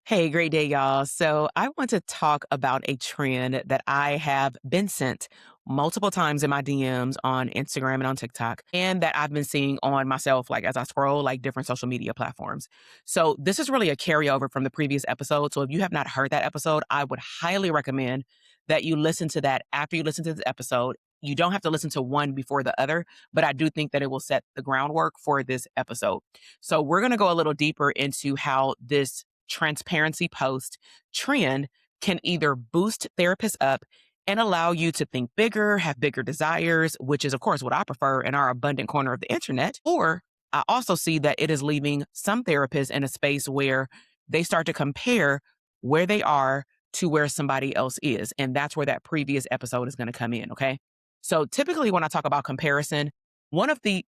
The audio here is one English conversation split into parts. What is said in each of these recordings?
Hey, great day, y'all. So, I want to talk about a trend that I have been sent multiple times in my DMs on Instagram and on TikTok, and that I've been seeing on myself, like as I scroll like different social media platforms. So, this is really a carryover from the previous episode. So, if you have not heard that episode, I would highly recommend that you listen to that after you listen to this episode. You don't have to listen to one before the other, but I do think that it will set the groundwork for this episode. So, we're going to go a little deeper into how this transparency post trend can either boost therapists up and allow you to think bigger, have bigger desires, which is, of course, what I prefer in our abundant corner of the internet. Or I also see that it is leaving some therapists in a space where they start to compare where they are to where somebody else is. And that's where that previous episode is going to come in. Okay. So typically when I talk about comparison, one of the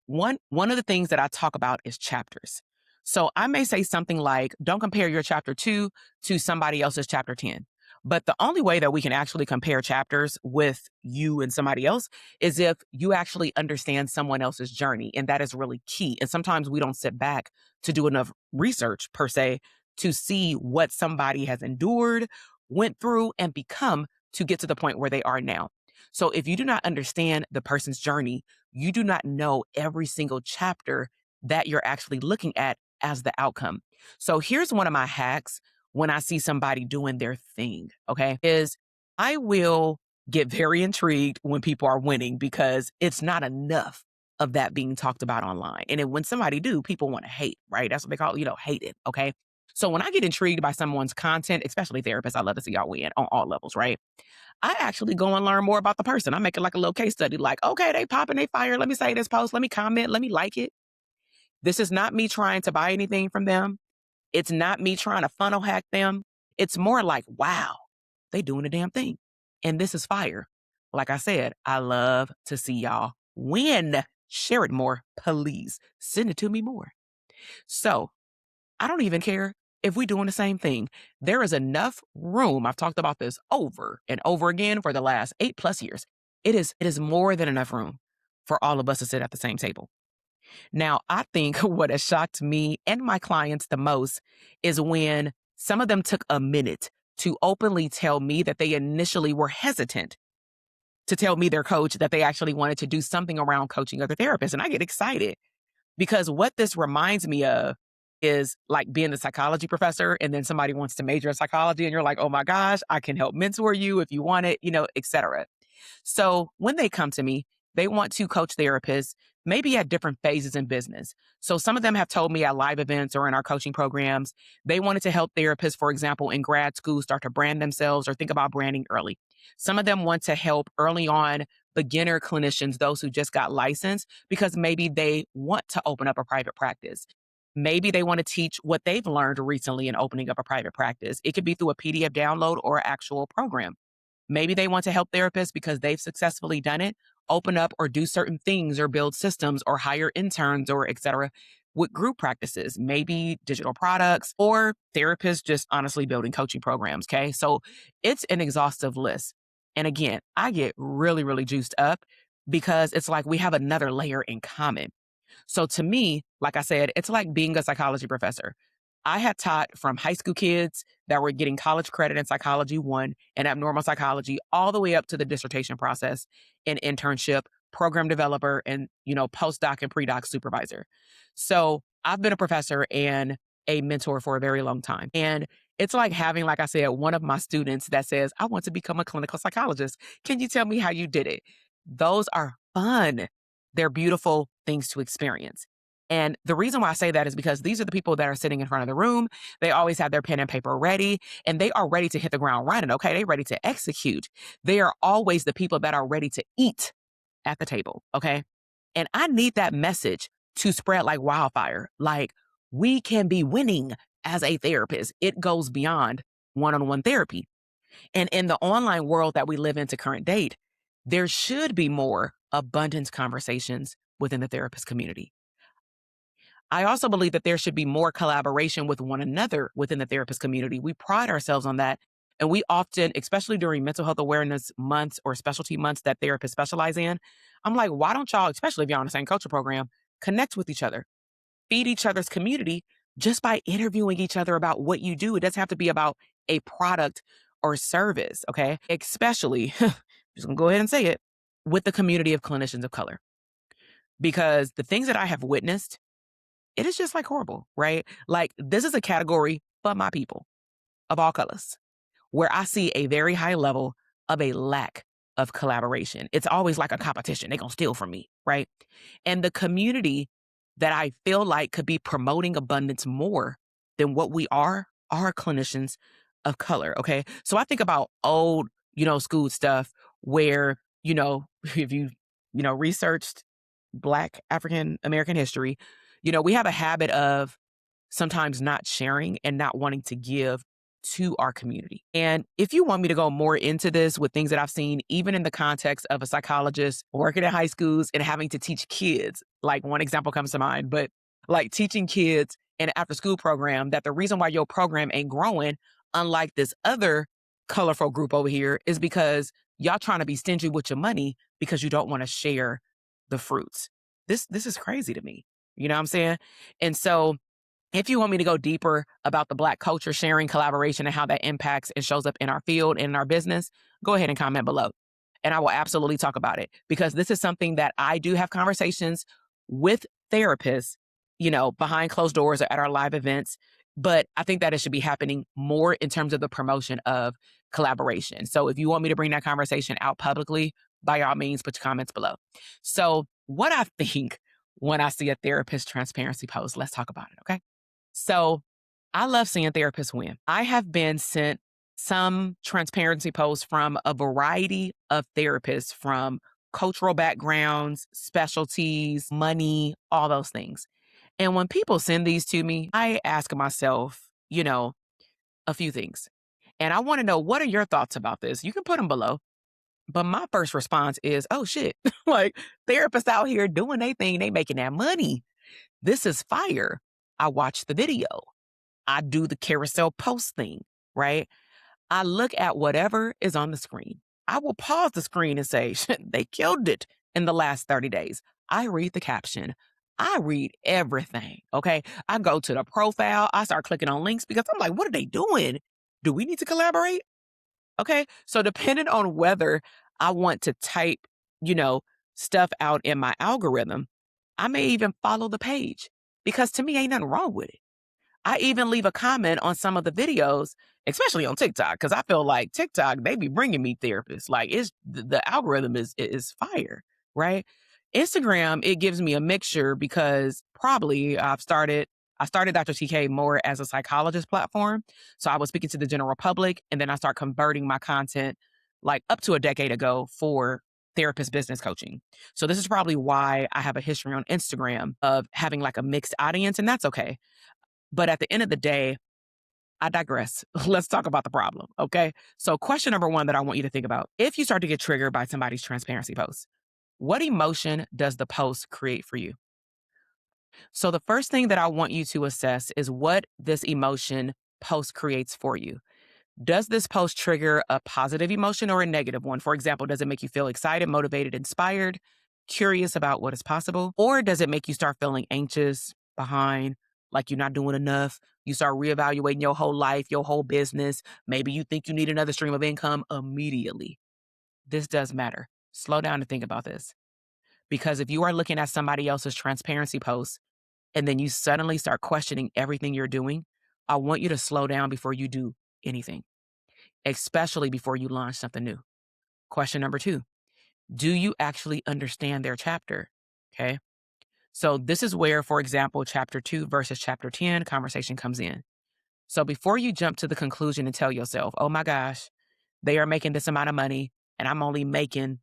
things that I talk about is chapters. So I may say something like, don't compare your chapter 2 to somebody else's chapter 10. But the only way that we can actually compare chapters with you and somebody else is if you actually understand someone else's journey. And that is really key. And sometimes we don't sit back to do enough research, per se, to see what somebody has endured, went through, and become to get to the point where they are now. So if you do not understand the person's journey, you do not know every single chapter that you're actually looking at as the outcome. So here's one of my hacks when I see somebody doing their thing, okay, is I will get very intrigued when people are winning because it's not enough of that being talked about online. And then when somebody do, people want to hate, right? That's what they call, hate it, okay? So when I get intrigued by someone's content, especially therapists, I love to see y'all win on all levels, right? I actually go and learn more about the person. I make it like a little case study, like, okay, they popping, they fire. Let me say this post. Let me comment. Let me like it. This is not me trying to buy anything from them. It's not me trying to funnel hack them. It's more like, wow, they doing the damn thing. And this is fire. Like I said, I love to see y'all win. Share it more, please. Send it to me more. So I don't even care if we're doing the same thing. There is enough room. I've talked about this over and over again for the last 8+ years. It is more than enough room for all of us to sit at the same table. Now, I think what has shocked me and my clients the most is when some of them took a minute to openly tell me that they initially were hesitant to tell me, their coach, that they actually wanted to do something around coaching other therapists. And I get excited because what this reminds me of is like being the psychology professor and then somebody wants to major in psychology and you're like, oh my gosh, I can help mentor you if you want it, et cetera. So when they come to me, they want to coach therapists, maybe at different phases in business. So some of them have told me at live events or in our coaching programs, they wanted to help therapists, for example, in grad school, start to brand themselves or think about branding early. Some of them want to help early on beginner clinicians, those who just got licensed, because maybe they want to open up a private practice. Maybe they want to teach what they've learned recently in opening up a private practice. It could be through a PDF download or actual program. Maybe they want to help therapists because they've successfully done it, open up or do certain things or build systems or hire interns or et cetera with group practices, maybe digital products or therapists just honestly building coaching programs. Okay. So it's an exhaustive list. And again, I get really, really juiced up because it's like we have another layer in common. So to me, like I said, it's like being a psychology professor. I had taught from high school kids that were getting college credit in psychology 1 and abnormal psychology all the way up to the dissertation process and internship, program developer, and, postdoc and pre-doc supervisor. So I've been a professor and a mentor for a very long time. And it's like having, like I said, one of my students that says, I want to become a clinical psychologist. Can you tell me how you did it? Those are fun. They're beautiful things to experience. And the reason why I say that is because these are the people that are sitting in front of the room. They always have their pen and paper ready, and they are ready to hit the ground running. Okay. They're ready to execute. They are always the people that are ready to eat at the table. Okay. And I need that message to spread like wildfire. Like, we can be winning as a therapist. It goes beyond one-on-one therapy. And in the online world that we live in to current date, there should be more abundance conversations within the therapist community. I also believe that there should be more collaboration with one another within the therapist community. We pride ourselves on that. And we often, especially during mental health awareness months or specialty months that therapists specialize in, I'm like, why don't y'all, especially if y'all on the same culture program, connect with each other, feed each other's community, just by interviewing each other about what you do. It doesn't have to be about a product or service, okay? Especially, just gonna go ahead and say it, with the community of clinicians of color. Because the things that I have witnessed, it is just like horrible, right? Like, this is a category for my people of all colors where I see a very high level of a lack of collaboration. It's always like a competition. They're going to steal from me, right? And the community that I feel like could be promoting abundance more than what we are clinicians of color, okay? So I think about old, school stuff where, if researched Black African American history, we have a habit of sometimes not sharing and not wanting to give to our community. And if you want me to go more into this with things that I've seen, even in the context of a psychologist working at high schools and having to teach kids, like one example comes to mind, but like teaching kids in an after school program that the reason why your program ain't growing, unlike this other colorful group over here, is because y'all trying to be stingy with your money because you don't want to share the fruits. This is crazy to me. You know what I'm saying? And so if you want me to go deeper about the Black culture, sharing, collaboration, and how that impacts and shows up in our field and in our business, go ahead and comment below. And I will absolutely talk about it because this is something that I do have conversations with therapists, behind closed doors or at our live events. But I think that it should be happening more in terms of the promotion of collaboration. So if you want me to bring that conversation out publicly, by all means, put your comments below. So what I think when I see a therapist transparency post, let's talk about it, okay? So I love seeing therapists win. I have been sent some transparency posts from a variety of therapists from cultural backgrounds, specialties, money, all those things. And when people send these to me, I ask myself, a few things. And I want to know, what are your thoughts about this? You can put them below. But my first response is, oh shit, like therapists out here doing their thing, they making that money. This is fire. I watch the video. I do the carousel post thing, right? I look at whatever is on the screen. I will pause the screen and say, they killed it in the last 30 days. I read the caption. I read everything, okay? I go to the profile. I start clicking on links because I'm like, what are they doing? Do we need to collaborate? Okay. So depending on whether I want to type, you know, stuff out in my algorithm, I may even follow the page because to me, ain't nothing wrong with it. I even leave a comment on some of the videos, especially on TikTok, because I feel like TikTok, they be bringing me therapists. Like it's the algorithm is fire, right? Instagram, it gives me a mixture because probably I started Dr. TK more as a psychologist platform. So I was speaking to the general public and then I start converting my content like up to a decade ago for therapist business coaching. So this is probably why I have a history on Instagram of having like a mixed audience, and that's okay. But at the end of the day, I digress. Let's talk about the problem, okay? So question number one that I want you to think about, if you start to get triggered by somebody's transparency post, what emotion does the post create for you? So the first thing that I want you to assess is what this emotion post creates for you. Does this post trigger a positive emotion or a negative one? For example, does it make you feel excited, motivated, inspired, curious about what is possible? Or does it make you start feeling anxious, behind, like you're not doing enough? You start reevaluating your whole life, your whole business. Maybe you think you need another stream of income immediately. This does matter. Slow down and think about this. Because if you are looking at somebody else's transparency post and then you suddenly start questioning everything you're doing, I want you to slow down before you do anything, especially before you launch something new. Question number two, do you actually understand their chapter? Okay. So this is where, for example, chapter 2 versus chapter 10 conversation comes in. So before you jump to the conclusion and tell yourself, oh my gosh, they are making this amount of money and I'm only making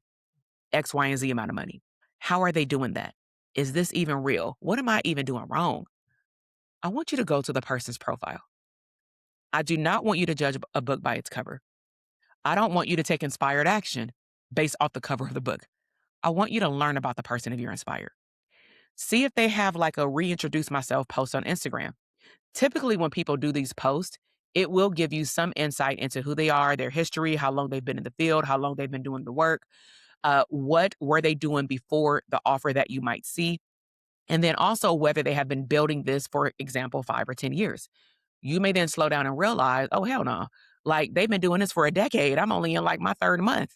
X, Y, and Z amount of money. How are they doing that? Is this even real? What am I even doing wrong? I want you to go to the person's profile. I do not want you to judge a book by its cover. I don't want you to take inspired action based off the cover of the book. I want you to learn about the person if you're inspired. See if they have like a reintroduce myself post on Instagram. Typically, when people do these posts, it will give you some insight into who they are, their history, how long they've been in the field, how long they've been doing the work, what were they doing before the offer that you might see. And then also whether they have been building this, for example, 5 or 10 years. You may then slow down and realize, oh, hell no. Like they've been doing this for a decade. I'm only in like my third month.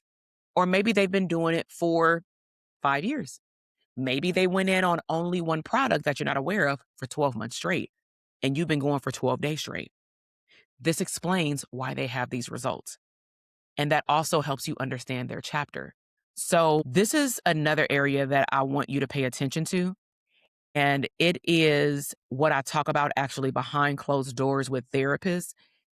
Or maybe they've been doing it for 5 years. Maybe they went in on only one product that you're not aware of for 12 months straight, and you've been going for 12 days straight. This explains why they have these results. And that also helps you understand their chapter. So, this is another area that I want you to pay attention to. And it is what I talk about actually behind closed doors with therapists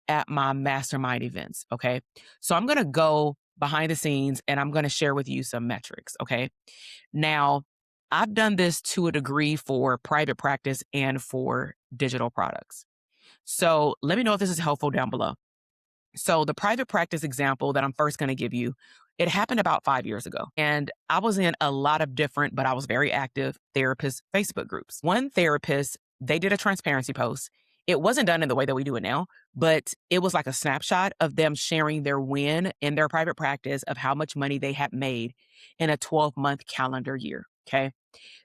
at my mastermind events. Okay. So, I'm going to go behind the scenes and I'm going to share with you some metrics. Okay. Now, I've done this to a degree for private practice and for digital products. So, let me know if this is helpful down below. So the private practice example that I'm first going to give you, it happened about 5 years ago. And I was in a lot of different, but I was very active therapist Facebook groups. One therapist, they did a transparency post. It wasn't done in the way that we do it now, but it was like a snapshot of them sharing their win in their private practice of how much money they had made in a 12-month calendar year. Okay.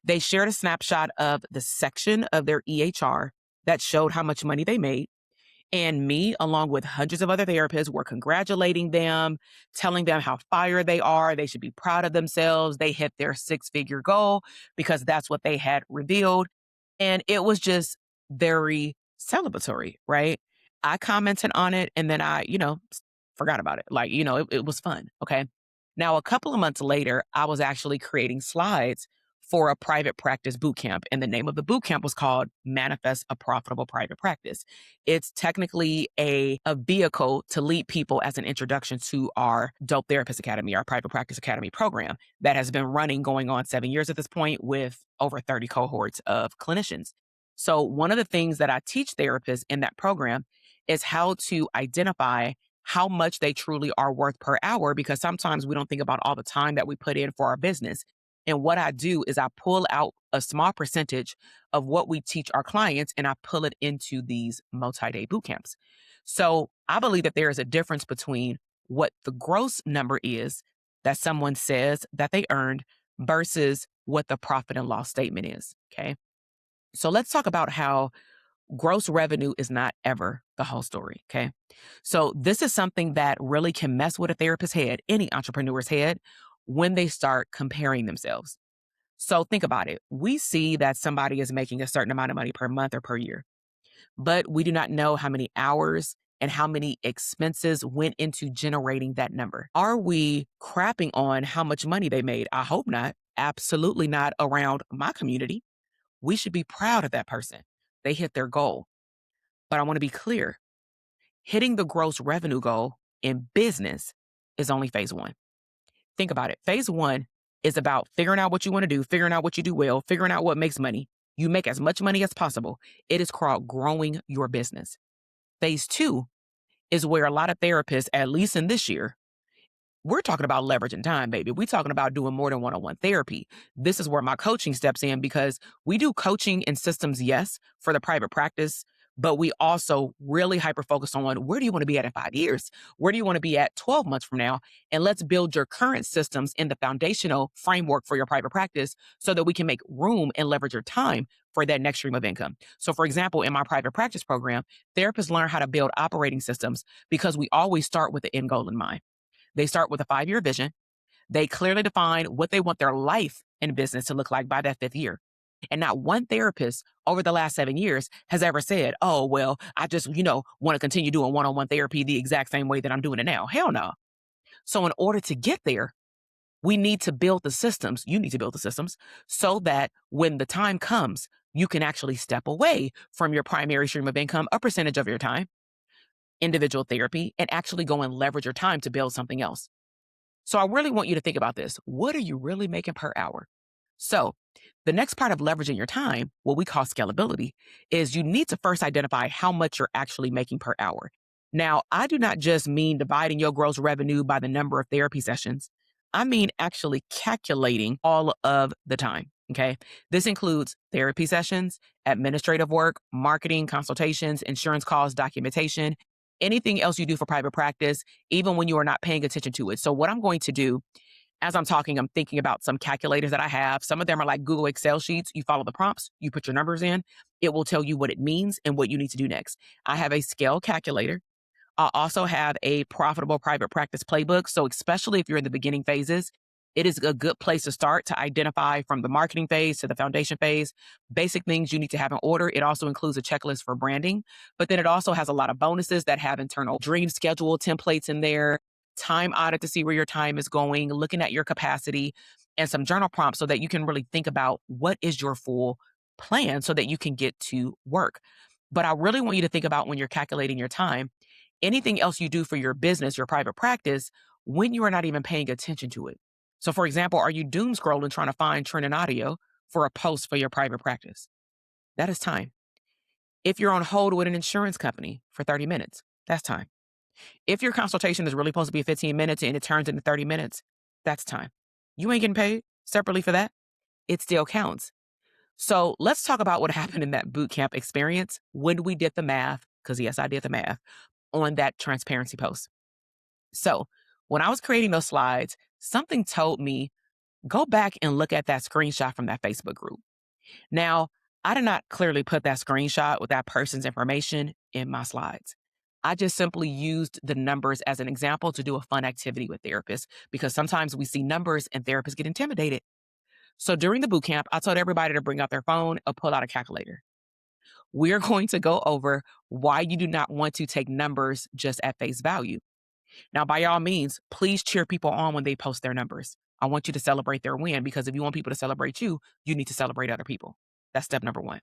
They shared a snapshot of the section of their EHR that showed how much money they made. And me, along with hundreds of other therapists, were congratulating them, telling them how fire they are. They should be proud of themselves. They hit their 6-figure goal because that's what they had revealed. And it was just very celebratory, right? I commented on it and then I forgot about it. Like, it was fun. Okay. Now, a couple of months later, I was actually creating slides for a private practice boot camp. And the name of the boot camp was called Manifest a Profitable Private Practice. It's technically a vehicle to lead people as an introduction to our Dope Therapist Academy, our Private Practice Academy program that has been running going on 7 years at this point with over 30 cohorts of clinicians. So one of the things that I teach therapists in that program is how to identify how much they truly are worth per hour, because sometimes we don't think about all the time that we put in for our business. And what I do is I pull out a small percentage of what we teach our clients and I pull it into these multi-day boot camps. So I believe that there is a difference between what the gross number is that someone says that they earned versus what the profit and loss statement is. Okay. So let's talk about how gross revenue is not ever the whole story. Okay. So this is something that really can mess with a therapist's head, any entrepreneur's head, when they start comparing themselves. So think about it. We see that somebody is making a certain amount of money per month or per year, but we do not know how many hours and how many expenses went into generating that number. Are we crapping on how much money they made? I hope not. Absolutely not around my community. We should be proud of that person. They hit their goal. But I want to be clear, hitting the gross revenue goal in business is only phase one. Think about it. Phase one is about figuring out what you want to do, figuring out what you do well, figuring out what makes money. You make as much money as possible. It is called growing your business. Phase two is where a lot of therapists, at least in this year, we're talking about leveraging time, baby. We're talking about doing more than one-on-one therapy. This is where my coaching steps in because we do coaching and systems, yes, for the private practice, but we also really hyper focus on where do you want to be at in 5 years? Where do you want to be at 12 months from now? And let's build your current systems in the foundational framework for your private practice so that we can make room and leverage your time for that next stream of income. So for example, in my private practice program, therapists learn how to build operating systems because we always start with the end goal in mind. They start with a 5-year vision. They clearly define what they want their life in business to look like by that 5th year. And not one therapist over the last 7 years has ever said, oh, well, I just, want to continue doing one-on-one therapy the exact same way that I'm doing it now. Hell no. So in order to get there, we need to build the systems. You need to build the systems so that when the time comes, you can actually step away from your primary stream of income, a percentage of your time, individual therapy, and actually go and leverage your time to build something else. So I really want you to think about this. What are you really making per hour? So the next part of leveraging your time, what we call scalability, is you need to first identify how much you're actually making per hour. Now, I do not just mean dividing your gross revenue by the number of therapy sessions. I mean actually calculating all of the time. Okay. This includes therapy sessions, administrative work, marketing, consultations, insurance calls, documentation, anything else you do for private practice, even when you are not paying attention to it. So what I'm going to do As I'm talking, I'm thinking about some calculators that I have. Some of them are like Google Excel sheets. You follow the prompts, you put your numbers in, it will tell you what it means and what you need to do next. I have a scale calculator. I also have a profitable private practice playbook. So, especially if you're in the beginning phases, it is a good place to start to identify from the marketing phase to the foundation phase, basic things you need to have in order. It also includes a checklist for branding, but then it also has a lot of bonuses that have internal dream schedule templates in there, time audit to see where your time is going, looking at your capacity, and some journal prompts so that you can really think about what is your full plan so that you can get to work. But I really want you to think about when you're calculating your time, anything else you do for your business, your private practice, when you are not even paying attention to it. So, for example, are you doom scrolling trying to find trend and audio for a post for your private practice? That is time. If you're on hold with an insurance company for 30 minutes, that's time. If your consultation is really supposed to be 15 minutes and it turns into 30 minutes, that's time. You ain't getting paid separately for that. It still counts. So let's talk about what happened in that boot camp experience when we did the math, because yes, I did the math on that transparency post. So when I was creating those slides, something told me, go back and look at that screenshot from that Facebook group. Now, I did not clearly put that screenshot with that person's information in my slides. I just simply used the numbers as an example to do a fun activity with therapists because sometimes we see numbers and therapists get intimidated. So during the boot camp, I told everybody to bring out their phone or pull out a calculator. We're going to go over why you do not want to take numbers just at face value. Now, by all means, please cheer people on when they post their numbers. I want you to celebrate their win because if you want people to celebrate you, you need to celebrate other people. That's step number one.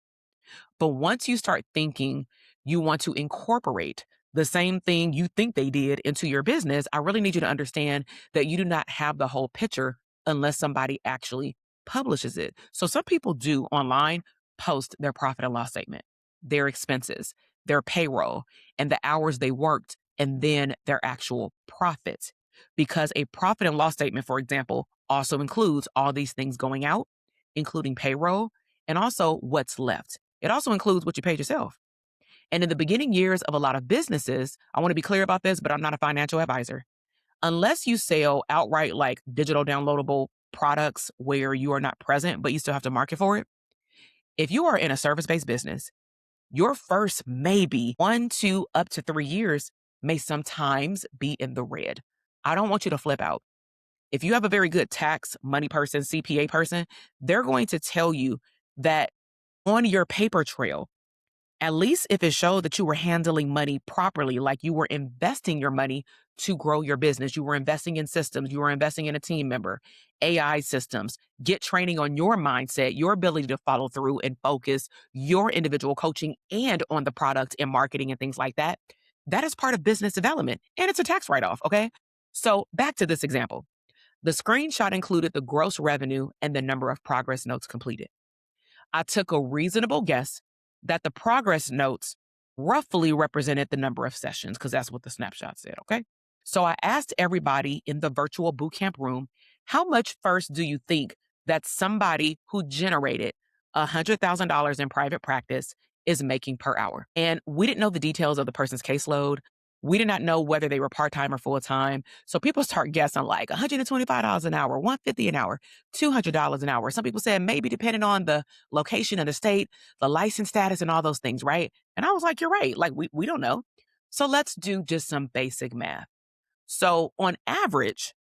But once you start thinking you want to incorporate the same thing you think they did into your business, I really need you to understand that you do not have the whole picture unless somebody actually publishes it. So some people do online post their profit and loss statement, their expenses, their payroll, and the hours they worked, and then their actual profit. Because a profit and loss statement, for example, also includes all these things going out, including payroll and also what's left. It also includes what you paid yourself. And in the beginning years of a lot of businesses, I want to be clear about this, but I'm not a financial advisor. Unless you sell outright like digital downloadable products where you are not present, but you still have to market for it. If you are in a service based business, your first maybe 1 to up to 3 years may sometimes be in the red. I don't want you to flip out. If you have a very good tax, money person, CPA person, they're going to tell you that on your paper trail, at least if it showed that you were handling money properly, like you were investing your money to grow your business, you were investing in systems, you were investing in a team member, AI systems, get training on your mindset, your ability to follow through and focus, your individual coaching and on the product and marketing and things like that. That is part of business development and it's a tax write off. Okay. So back to this example. The screenshot included the gross revenue and the number of progress notes completed. I took a reasonable guess that the progress notes roughly represented the number of sessions because that's what the snapshot said. Okay. So I asked everybody in the virtual bootcamp room, how much first do you think that somebody who generated $100,000 in private practice is making per hour? And we didn't know the details of the person's caseload. We did not know whether they were part time or full time. So people start guessing like $125 an hour, $150 an hour, $200 an hour. Some people said maybe depending on the location of the state, the license status, and all those things, right? And I was like, you're right. Like, we don't know. So let's do just some basic math. So on average,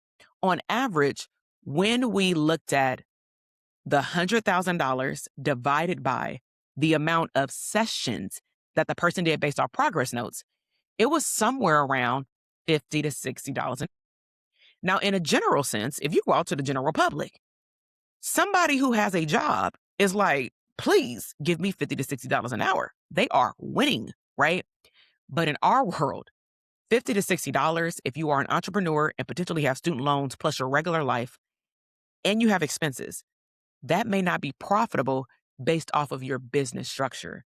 when we looked at the $100,000 divided by the amount of sessions that the person did based off progress notes, it was somewhere around $50 to $60. Now, in a general sense, if you go out to the general public, somebody who has a job is like, please give me $50 to $60 an hour. They are winning, right? But in our world, $50 to $60, if you are an entrepreneur and potentially have student loans plus your regular life and you have expenses, that may not be profitable based off of your business structure.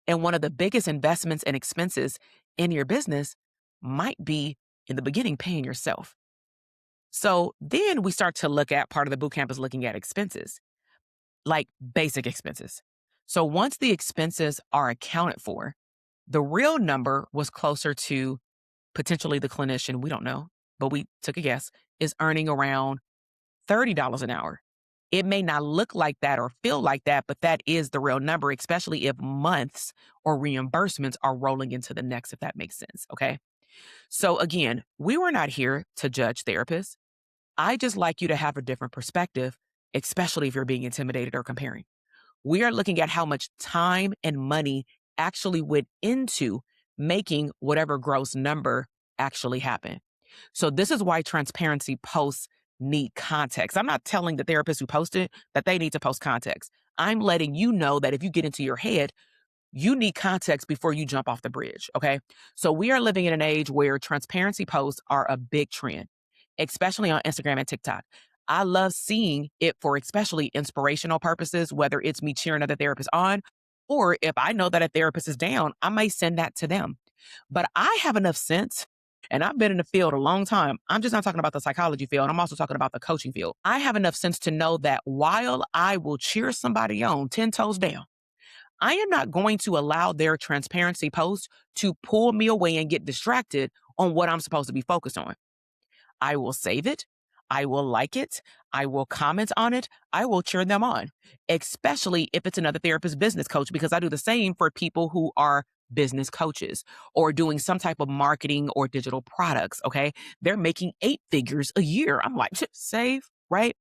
And one of the biggest investments and expenses in your business might be in the beginning paying yourself. So then we start to look at part of the bootcamp is looking at expenses, like basic expenses. So once the expenses are accounted for, the real number was closer to potentially the clinician, we don't know, but we took a guess, is earning around $30 an hour. It may not look like that or feel like that, but that is the real number, especially if months or reimbursements are rolling into the next, if that makes sense. Okay. So again, we were not here to judge therapists. I just like you to have a different perspective, especially if you're being intimidated or comparing. We are looking at how much time and money actually went into making whatever gross number actually happen. So this is why transparency posts need context. I'm not telling the therapists who post it that they need to post context. I'm letting you know that if you get into your head, you need context before you jump off the bridge. Okay. So we are living in an age where transparency posts are a big trend, especially on Instagram and TikTok. I love seeing it for especially inspirational purposes, whether it's me cheering other therapists on, or if I know that a therapist is down, I may send that to them. But I have enough sense, and I've been in the field a long time. I'm just not talking about the psychology field. I'm also talking about the coaching field. I have enough sense to know that while I will cheer somebody on 10 toes down, I am not going to allow their transparency post to pull me away and get distracted on what I'm supposed to be focused on. I will save it. I will like it. I will comment on it. I will cheer them on, especially if it's another therapist business coach, because I do the same for people who are business coaches or doing some type of marketing or digital products. Okay. They're making 8 figures a year. I'm like, save, right?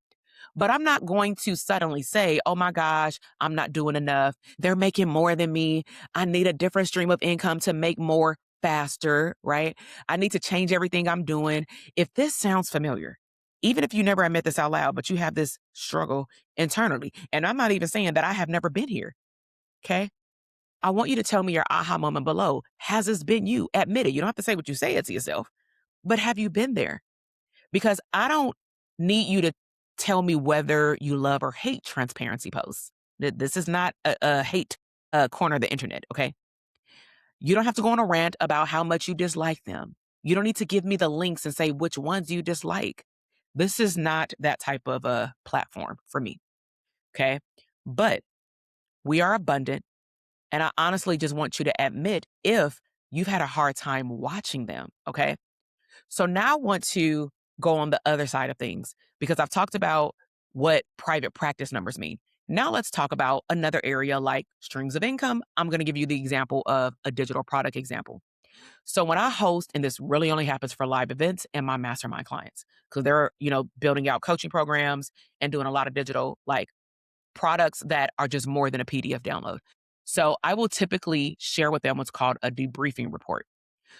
But I'm not going to suddenly say, oh my gosh, I'm not doing enough. They're making more than me. I need a different stream of income to make more faster, right? I need to change everything I'm doing. If this sounds familiar, even if you never admit this out loud, but you have this struggle internally, and I'm not even saying that I have never been here, okay? I want you to tell me your aha moment below. Has this been you? Admit it. You don't have to say what you say it to yourself, but have you been there? Because I don't need you to tell me whether you love or hate transparency posts. This is not a hate corner of the internet, okay? You don't have to go on a rant about how much you dislike them. You don't need to give me the links and say which ones you dislike. This is not that type of a platform for me, okay? But we are abundant, and I honestly just want you to admit if you've had a hard time watching them, okay? So now I want to go on the other side of things because I've talked about what private practice numbers mean. Now let's talk about another area like streams of income. I'm going to give you the example of a digital product example. So when I host, and this really only happens for live events and my mastermind clients, because they're, building out coaching programs and doing a lot of digital like products that are just more than a PDF download. So I will typically share with them what's called a debriefing report.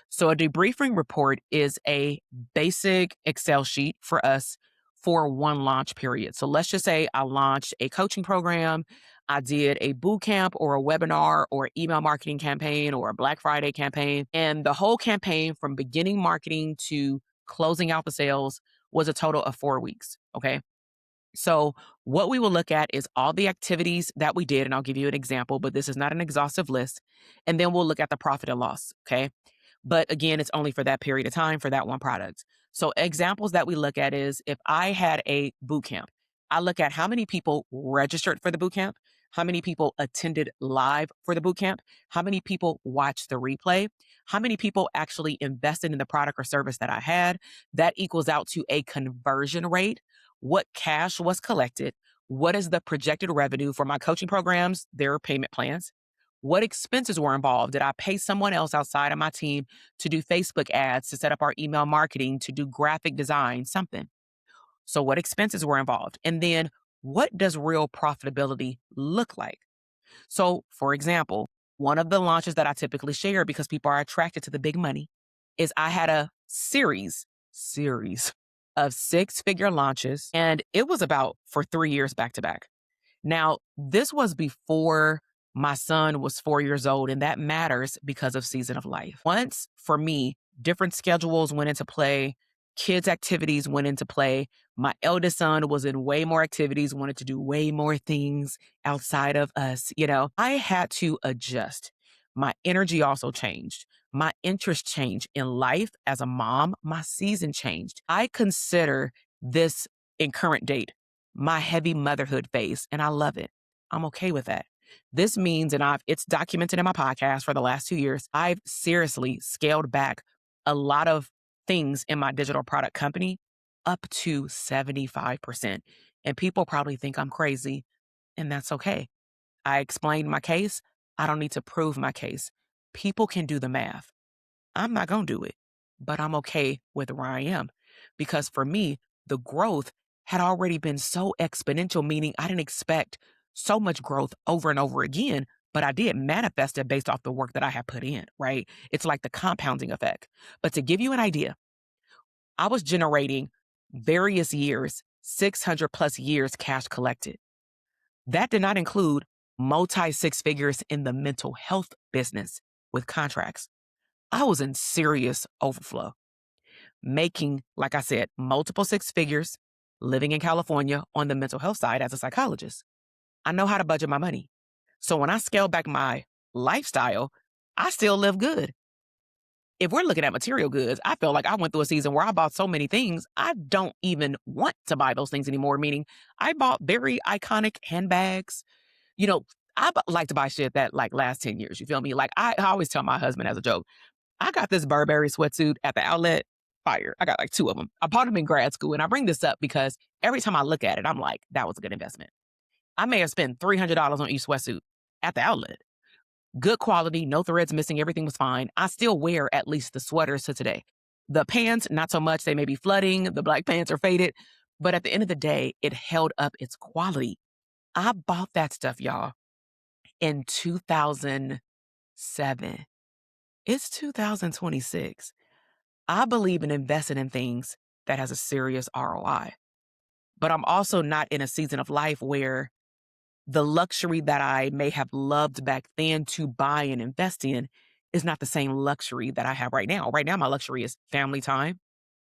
So a debriefing report is a basic Excel sheet for us for one launch period. So let's just say I launched a coaching program, I did a boot camp or a webinar or email marketing campaign or a Black Friday campaign. And the whole campaign from beginning marketing to closing out the sales was a total of 4 weeks. Okay. So what we will look at is all the activities that we did. And I'll give you an example, but this is not an exhaustive list. And then we'll look at the profit and loss. Okay. But again, it's only for that period of time for that one product. So examples that we look at is if I had a boot camp, I look at how many people registered for the boot camp, how many people attended live for the boot camp, how many people watched the replay, how many people actually invested in the product or service that I had. That equals out to a conversion rate. What cash was collected? What is the projected revenue for my coaching programs, their payment plans? What expenses were involved? Did I pay someone else outside of my team to do Facebook ads, to set up our email marketing, to do graphic design, something? So, what expenses were involved? And then, what does real profitability look like? So, for example, one of the launches that I typically share because people are attracted to the big money is I had a series of 6-figure launches, and it was about for 3 years back to back. Now, this was before my son was 4 years old, and that matters because of season of life. Once, for me, different schedules went into play, kids' activities went into play. My eldest son was in way more activities, wanted to do way more things outside of us. I had to adjust. My energy also changed. My interest changed in life as a mom. My season changed. I consider this in current date my heavy motherhood phase, and I love it. I'm okay with that. This means, and it's documented in my podcast for the last 2 years, I've seriously scaled back a lot of things in my digital product company up to 75%. And people probably think I'm crazy, and that's okay. I explained my case. I don't need to prove my case. People can do the math. I'm not going to do it, but I'm okay with where I am because for me, the growth had already been so exponential, meaning I didn't expect so much growth over and over again, but I did manifest it based off the work that I had put in, right? It's like the compounding effect. But to give you an idea, I was generating various years, 600 plus years cash collected. That did not include multi six figures in the mental health business with contracts. I was in serious overflow, making, like I said, multiple six figures, living in California on the mental health side as a psychologist. I know how to budget my money. So when I scale back my lifestyle, I still live good. If we're looking at material goods, I feel like I went through a season where I bought so many things, I don't even want to buy those things anymore, meaning I bought very iconic handbags. You know, like to buy shit that like lasts 10 years. You feel me? Like I always tell my husband as a joke, I got this Burberry sweatsuit at the outlet. Fire. I got like two of them. I bought them in grad school. And I bring this up because every time I look at it, I'm like, that was a good investment. I may have spent $300 on each sweatsuit at the outlet. Good quality, no threads missing, everything was fine. I still wear at least the sweaters to today. The pants, not so much. They may be flooding. The black pants are faded. But at the end of the day, it held up its quality. I bought that stuff, y'all, in 2007. It's 2026. I believe in investing in things that has a serious ROI. But I'm also not in a season of life where the luxury that I may have loved back then to buy and invest in is not the same luxury that I have right now. Right now, my luxury is family time,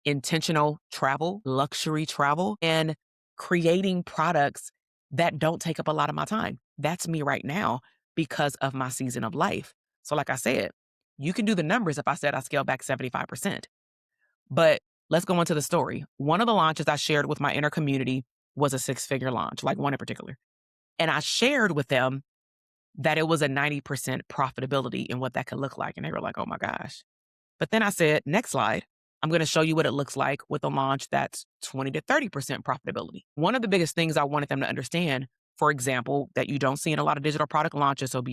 intentional travel, luxury travel, and creating products that don't take up a lot of my time. That's me right now because of my season of life. So, like I said, you can do the numbers if I said I scaled back 75%. But let's go into the story. One of the launches I shared with my inner community was a six-figure launch, like one in particular. And I shared with them that it was a 90% profitability and what that could look like. And they were like, oh my gosh. But then I said, next slide, I'm going to show you what it looks like with a launch that's 20 to 30% profitability. One of the biggest things I wanted them to understand, for example, that you don't see in a lot of digital product launches, so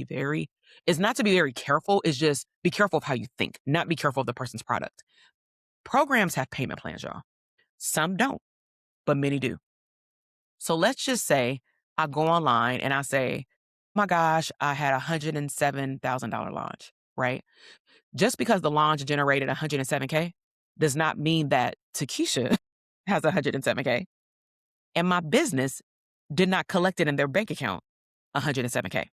is not to be very careful, is just be careful of how you think, not be careful of the person's product. Programs have payment plans, y'all. Some don't, but many do. So let's just say I go online and I say, my gosh, I had a $107,000 launch, right? Just because the launch generated 107K does not mean that Takesha has 107K and my business did not collect it in their bank account 107K.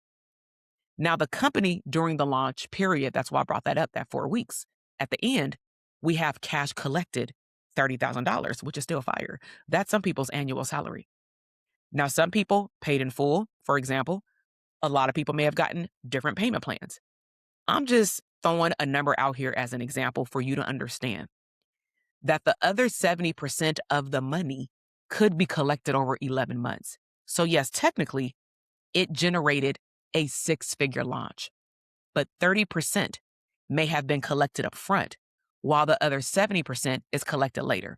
Now, the company during the launch period, that's why I brought that up, that 4 weeks. At the end, we have cash collected $30,000, which is still fire. That's some people's annual salary. Now, some people paid in full, for example. A lot of people may have gotten different payment plans. I'm just throwing a number out here as an example for you to understand that the other 70% of the money could be collected over 11 months. So, yes, technically, it generated a six-figure launch, but 30% may have been collected up front, while the other 70% is collected later.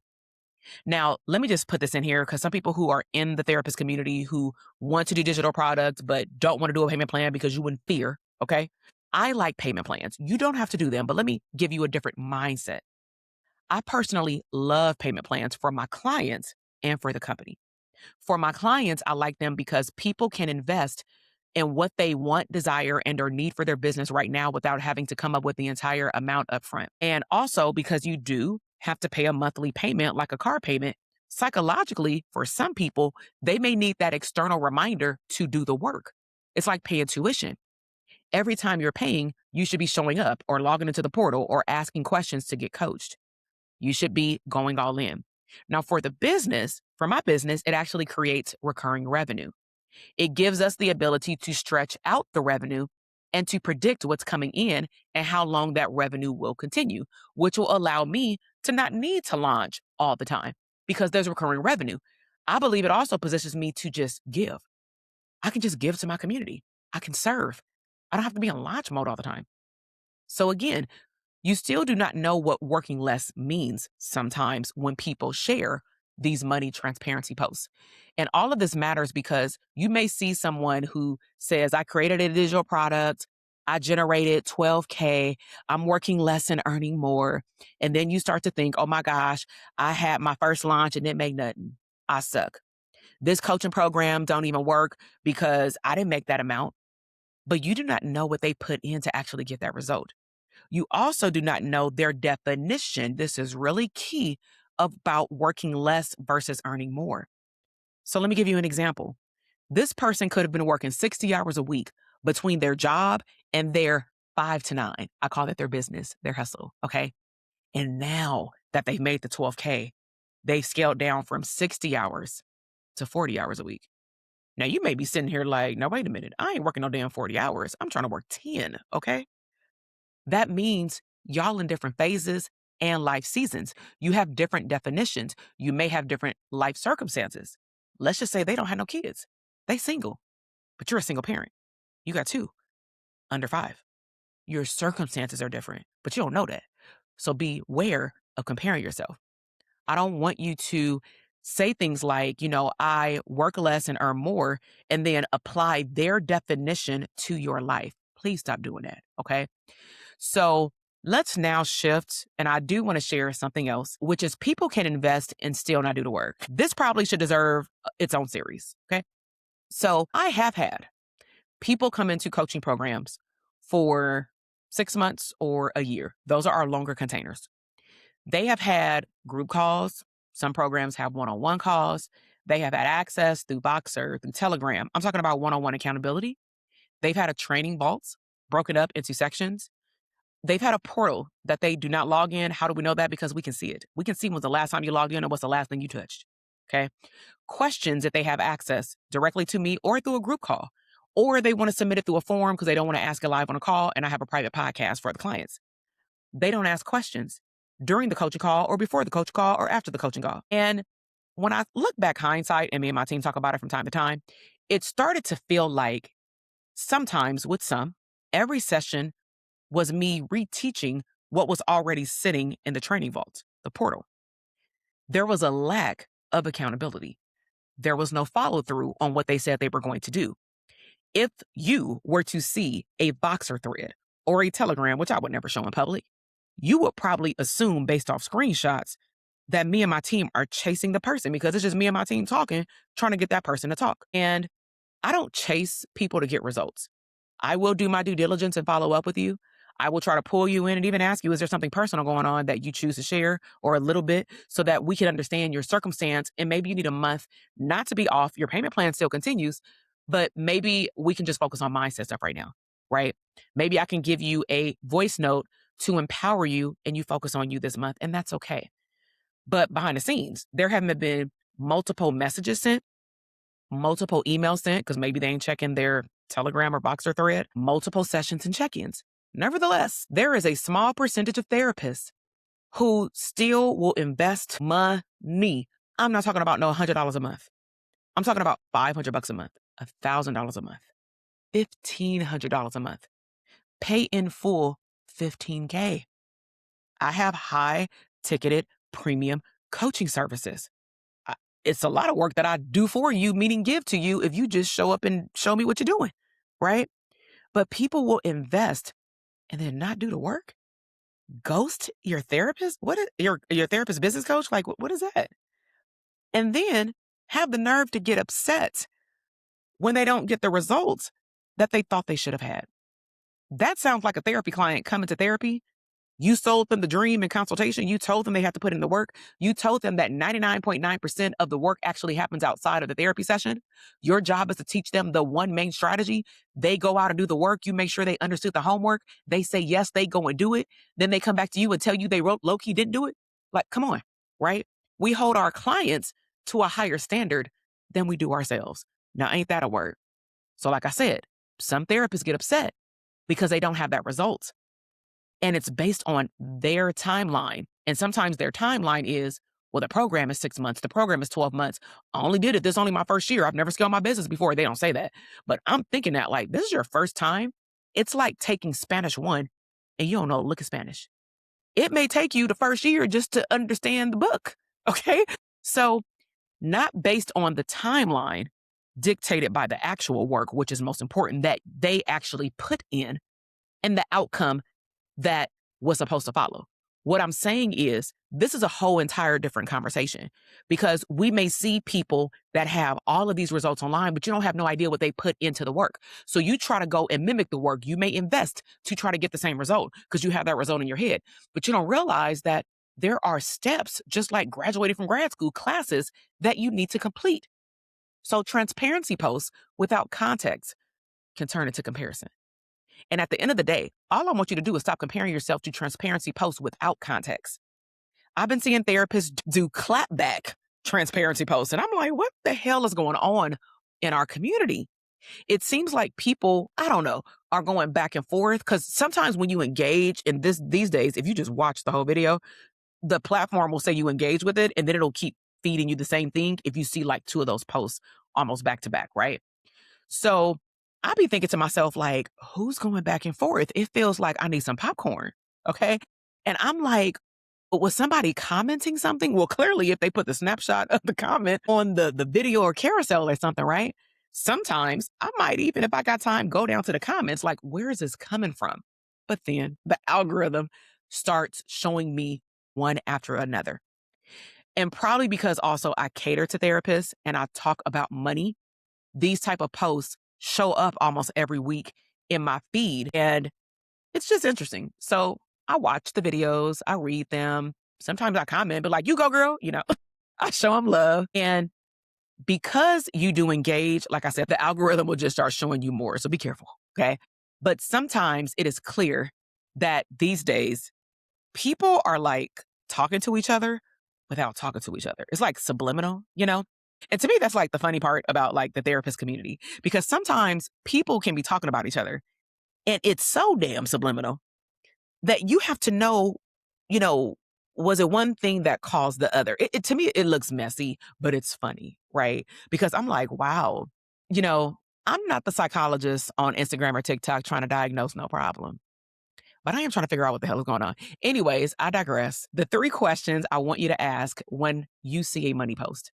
Now, let me just put this in here because some people who are in the therapist community who want to do digital products but don't want to do a payment plan because you in fear, okay? I like payment plans. You don't have to do them, but let me give you a different mindset. I personally love payment plans for my clients and for the company. For my clients, I like them because people can invest in what they want, desire, and or need for their business right now without having to come up with the entire amount upfront. And also because you do have to pay a monthly payment like a car payment, psychologically, for some people, they may need that external reminder to do the work. It's like paying tuition. Every time you're paying, you should be showing up or logging into the portal or asking questions to get coached. You should be going all in. Now, for my business, it actually creates recurring revenue. It gives us the ability to stretch out the revenue and to predict what's coming in and how long that revenue will continue, which will allow me to not need to launch all the time because there's recurring revenue. I believe it also positions me to just give. I can just give to my community. I can serve. I don't have to be in launch mode all the time. So again, You still do not know what working less means sometimes when people share these money transparency posts. And all of this matters because you may see someone who says, I created a digital product, I generated 12K, I'm working less and earning more. And then you start to think, oh my gosh, I had my first launch and it made nothing. I suck. This coaching program don't even work because I didn't make that amount. But you do not know what they put in to actually get that result. You also do not know their definition. This is really key about working less versus earning more. So let me give you an example. This person could have been working 60 hours a week between their job and their 5 to 9. I call that their business, their hustle. Okay. And now that they've made the 12K, they've scaled down from 60 hours to 40 hours a week. Now you may be sitting here like, no, wait a minute. I ain't working no damn 40 hours. I'm trying to work 10. Okay. That means y'all in different phases and life seasons. You have different definitions. You may have different life circumstances. Let's just say they don't have no kids. They single, but you're a single parent. You got two under 5. Your circumstances are different, but you don't know that. So beware of comparing yourself. I don't want you to say things like, I work less and earn more, and then apply their definition to your life. Please stop doing that. Okay. So let's now shift. And I do want to share something else, which is people can invest and still not do the work. This probably should deserve its own series. Okay. So I have had people come into coaching programs for 6 months or a year. Those are our longer containers. They have had group calls. Some programs have one-on-one calls. They have had access through Boxer, through Telegram. I'm talking about one-on-one accountability. They've had a training vault broken up into sections. They've had a portal that they do not log in. How do we know that? Because we can see it. We can see when's the last time you logged in and what's the last thing you touched. Okay. Questions that they have access directly to me or through a group call, or they want to submit it through a form because they don't want to ask it live on a call. And I have a private podcast for the clients. They don't ask questions during the coaching call or before the coaching call or after the coaching call. And when I look back hindsight, and me and my team talk about it from time to time, it started to feel like sometimes with some, every session was me reteaching what was already sitting in the training vault, the portal. There was a lack of accountability. There was no follow through on what they said they were going to do. If you were to see a Boxer thread or a Telegram, which I would never show in public, you would probably assume based off screenshots that me and my team are chasing the person because it's just me and my team talking, trying to get that person to talk. And I don't chase people to get results. I will do my due diligence and follow up with you. I will try to pull you in and even ask you, is there something personal going on that you choose to share or a little bit so that we can understand your circumstance? And maybe you need a month not to be off. Your payment plan still continues, but maybe we can just focus on mindset stuff right now, right? Maybe I can give you a voice note to empower you and you focus on you this month, and that's okay. But behind the scenes, there haven't been multiple messages sent, multiple emails sent, because maybe they ain't checking their Telegram or Boxer thread, multiple sessions and check-ins. Nevertheless, there is a small percentage of therapists who still will invest money. I'm not talking about no $100 a month. I'm talking about $500 a month, $1,000 a month, $1,500 a month. Pay in full $15K. I have high ticketed premium coaching services. It's a lot of work that I do for you, meaning give to you if you just show up and show me what you're doing, right? But people will invest and then not do the work. Ghost your therapist? What is your therapist business coach? Like, what is that? And then have the nerve to get upset when they don't get the results that they thought they should have had. That sounds like a therapy client coming to therapy. You sold them the dream in consultation. You told them they have to put in the work. You told them that 99.9% of the work actually happens outside of the therapy session. Your job is to teach them the one main strategy. They go out and do the work. You make sure they understood the homework. They say yes, they go and do it. Then they come back to you and tell you they low-key didn't do it. Like, come on, right? We hold our clients to a higher standard than we do ourselves. Now, ain't that a word? So like I said, some therapists get upset because they don't have that result. And it's based on their timeline. And sometimes their timeline is, well, the program is 6 months. The program is 12 months. I only did it. This is only my first year. I've never scaled my business before. They don't say that. But I'm thinking that like, this is your first time. It's like taking Spanish 1 and you don't know a lick of Spanish. It may take you the first year just to understand the book. Okay. So, not based on the timeline dictated by the actual work, which is most important that they actually put in and the outcome that was supposed to follow. What I'm saying is, this is a whole entire different conversation because we may see people that have all of these results online, but you don't have no idea what they put into the work. So you try to go and mimic the work. You may invest to try to get the same result because you have that result in your head, but you don't realize that there are steps, just like graduating from grad school classes, that you need to complete. So transparency posts without context can turn into comparison. And at the end of the day, all I want you to do is stop comparing yourself to transparency posts without context. I've been seeing therapists do clapback transparency posts, and I'm like, what the hell is going on in our community? It seems like people, I don't know, are going back and forth because sometimes when you engage in these days, if you just watch the whole video, the platform will say you engage with it, and then it'll keep feeding you the same thing if you see like two of those posts almost back to back, right? So I be thinking to myself, like, who's going back and forth? It feels like I need some popcorn. Okay. And I'm like, was somebody commenting something? Well, clearly, if they put the snapshot of the comment on the video or carousel or something, right? Sometimes I might even, if I got time, go down to the comments, like, where is this coming from? But then the algorithm starts showing me one after another. And probably because also I cater to therapists and I talk about money, these type of posts show up almost every week in my feed. And it's just interesting. So I watch the videos, I read them. Sometimes I comment, but like, you go, girl, I show them love. And because you do engage, like I said, the algorithm will just start showing you more. So be careful. Okay. But sometimes it is clear that these days people are like talking to each other without talking to each other. It's like subliminal. And to me, that's like the funny part about like the therapist community, because sometimes people can be talking about each other and it's so damn subliminal that you have to know, you know, was it one thing that caused the other? To me, it looks messy, but it's funny, right? Because I'm like, wow, you know, I'm not the psychologist on Instagram or TikTok trying to diagnose no problem, but I am trying to figure out what the hell is going on. Anyways, I digress. The 3 questions I want you to ask when you see a money post.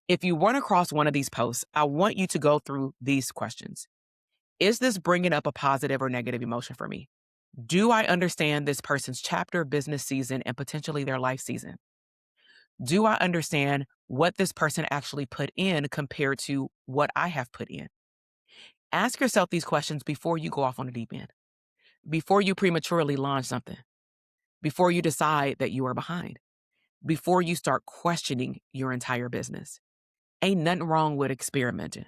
If you run across one of these posts, I want you to go through these questions. Is this bringing up a positive or negative emotion for me? Do I understand this person's chapter, business season, and potentially their life season? Do I understand what this person actually put in compared to what I have put in? Ask yourself these questions before you go off on the deep end, before you prematurely launch something, before you decide that you are behind, before you start questioning your entire business. Ain't nothing wrong with experimenting.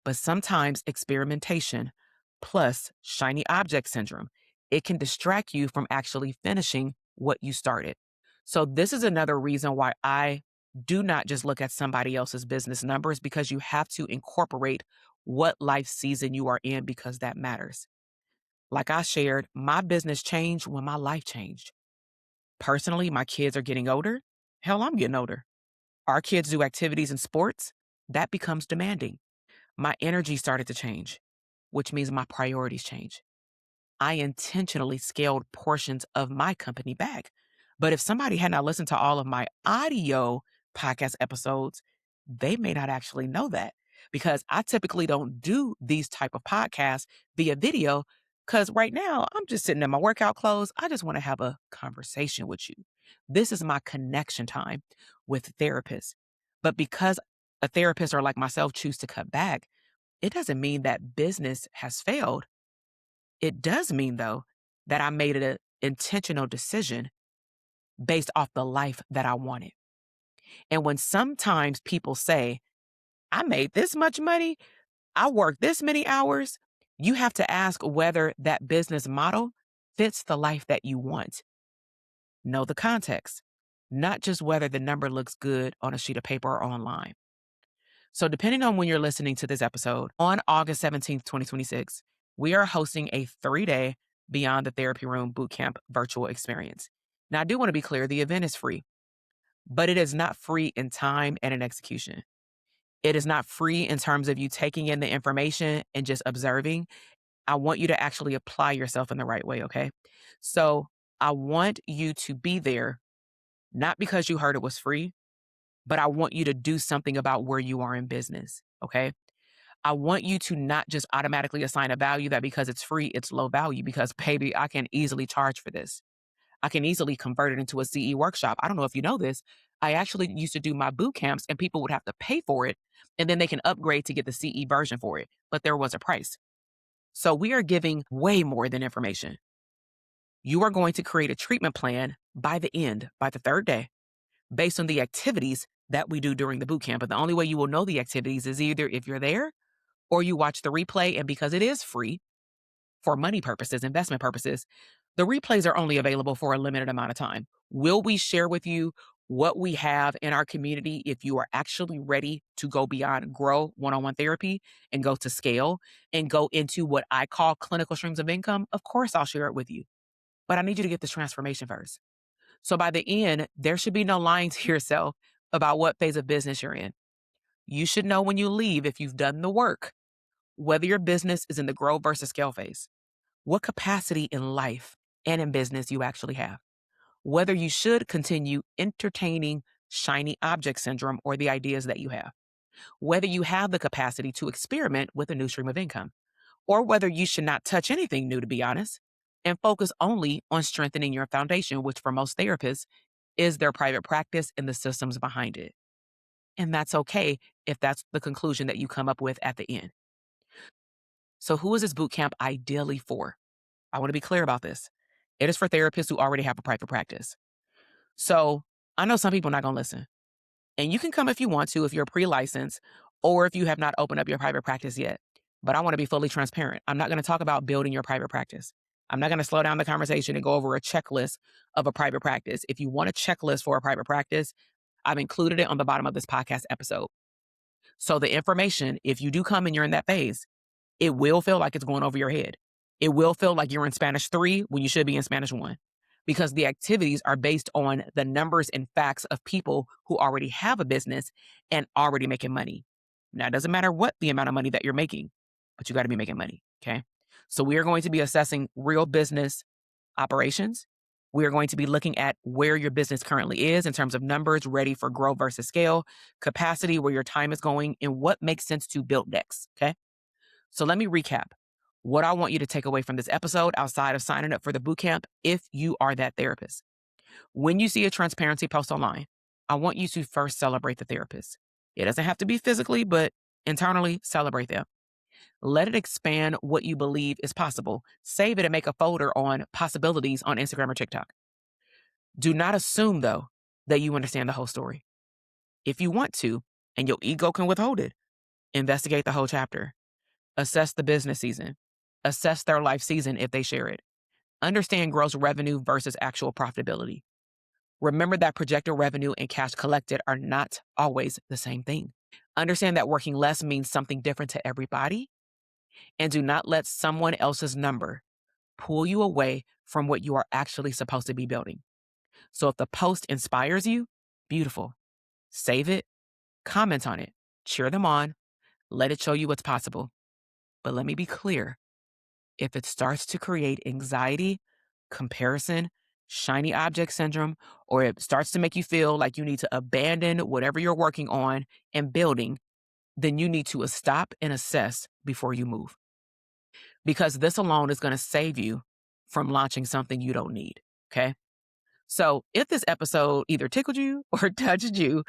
But sometimes experimentation plus shiny object syndrome, it can distract you from actually finishing what you started. So this is another reason why I do not just look at somebody else's business numbers, because you have to incorporate what life season you are in, because that matters. Like I shared, my business changed when my life changed. Personally, my kids are getting older. Hell, I'm getting older. Our kids do activities and sports. That becomes demanding. My energy started to change, which means my priorities change. I intentionally scaled portions of my company back. But if somebody had not listened to all of my audio podcast episodes, they may not actually know that, because I typically don't do these type of podcasts via video, because right now I'm just sitting in my workout clothes. I just want to have a conversation with you. This is my connection time with therapists. But because a therapist or like myself choose to cut back, it doesn't mean that business has failed. It does mean, though, that I made an intentional decision based off the life that I wanted. And when sometimes people say, I made this much money, I worked this many hours, you have to ask whether that business model fits the life that you want. Know the context, not just whether the number looks good on a sheet of paper or online. So, depending on when you're listening to this episode, on August 17th, 2026, we are hosting a 3-day Beyond the Therapy Room Bootcamp virtual experience. Now, I do want to be clear, the event is free, but it is not free in time and in execution. It is not free in terms of you taking in the information and just observing. I want you to actually apply yourself in the right way, okay? So, I want you to be there, not because you heard it was free, but I want you to do something about where you are in business. Okay. I want you to not just automatically assign a value that because it's free, it's low value, because baby, I can easily charge for this. I can easily convert it into a CE workshop. I don't know if you know this. I actually used to do my boot camps and people would have to pay for it and then they can upgrade to get the CE version for it. But there was a price. So we are giving way more than information. You are going to create a treatment plan by the end, by the third day, based on the activities that we do during the boot camp. But the only way you will know the activities is either if you're there or you watch the replay. And because it is free for money purposes, investment purposes, the replays are only available for a limited amount of time. Will we share with you what we have in our community if you are actually ready to go beyond grow one-on-one therapy and go to scale and go into what I call clinical streams of income? Of course, I'll share it with you. But I need you to get this transformation first. So by the end, there should be no lying to yourself about what phase of business you're in. You should know when you leave if you've done the work, whether your business is in the grow versus scale phase, what capacity in life and in business you actually have, whether you should continue entertaining shiny object syndrome or the ideas that you have, whether you have the capacity to experiment with a new stream of income, or whether you should not touch anything new, to be honest, and focus only on strengthening your foundation, which for most therapists is their private practice and the systems behind it. And that's okay if that's the conclusion that you come up with at the end. So, who is this boot camp ideally for? I want to be clear about this. It is for therapists who already have a private practice. So, I know some people are not going to listen. And you can come if you want to, if you're pre-licensed or if you have not opened up your private practice yet. But I want to be fully transparent. I'm not going to talk about building your private practice. I'm not going to slow down the conversation and go over a checklist of a private practice. If you want a checklist for a private practice, I've included it on the bottom of this podcast episode. So the information, if you do come and you're in that phase, it will feel like it's going over your head. It will feel like you're in Spanish 3 when you should be in Spanish 1, because the activities are based on the numbers and facts of people who already have a business and already making money. Now, it doesn't matter what the amount of money that you're making, but you got to be making money. Okay. So we are going to be assessing real business operations. We are going to be looking at where your business currently is in terms of numbers, ready for growth versus scale, capacity, where your time is going, and what makes sense to build next. Okay. So let me recap what I want you to take away from this episode outside of signing up for the bootcamp if you are that therapist. When you see a transparency post online, I want you to first celebrate the therapist. It doesn't have to be physically, but internally celebrate them. Let it expand what you believe is possible. Save it and make a folder on possibilities on Instagram or TikTok. Do not assume, though, that you understand the whole story. If you want to, and your ego can withhold it, investigate the whole chapter. Assess the business season. Assess their life season if they share it. Understand gross revenue versus actual profitability. Remember that projected revenue and cash collected are not always the same thing. Understand that working less means something different to everybody. And do not let someone else's number pull you away from what you are actually supposed to be building. So if the post inspires you, beautiful. Save it, comment on it, cheer them on, let it show you what's possible. But let me be clear. If it starts to create anxiety, comparison, shiny object syndrome, or it starts to make you feel like you need to abandon whatever you're working on and building, then you need to stop and assess before you move. Because this alone is going to save you from launching something you don't need. Okay. So if this episode either tickled you or touched you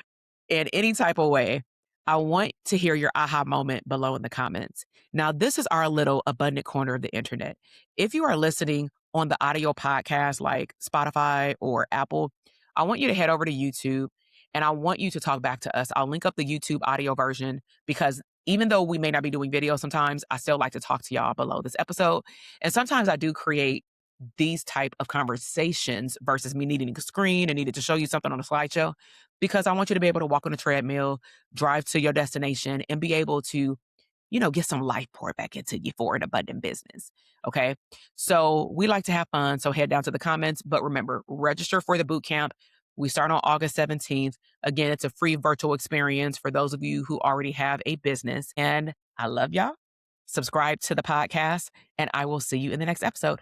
in any type of way, I want to hear your aha moment below in the comments. Now, this is our little abundant corner of the internet. If you are listening on the audio podcast like Spotify or Apple, I want you to head over to YouTube and I want you to talk back to us. I'll link up the YouTube audio version because even though we may not be doing video sometimes, I still like to talk to y'all below this episode. And sometimes I do create these type of conversations versus me needing a screen and needing to show you something on a slideshow, because I want you to be able to walk on a treadmill, drive to your destination, and be able to, get some life poured back into you for an abundant business. Okay. So we like to have fun. So head down to the comments, but remember, register for the boot camp. We start on August 17th. Again, it's a free virtual experience for those of you who already have a business. And I love y'all. Subscribe to the podcast, and I will see you in the next episode.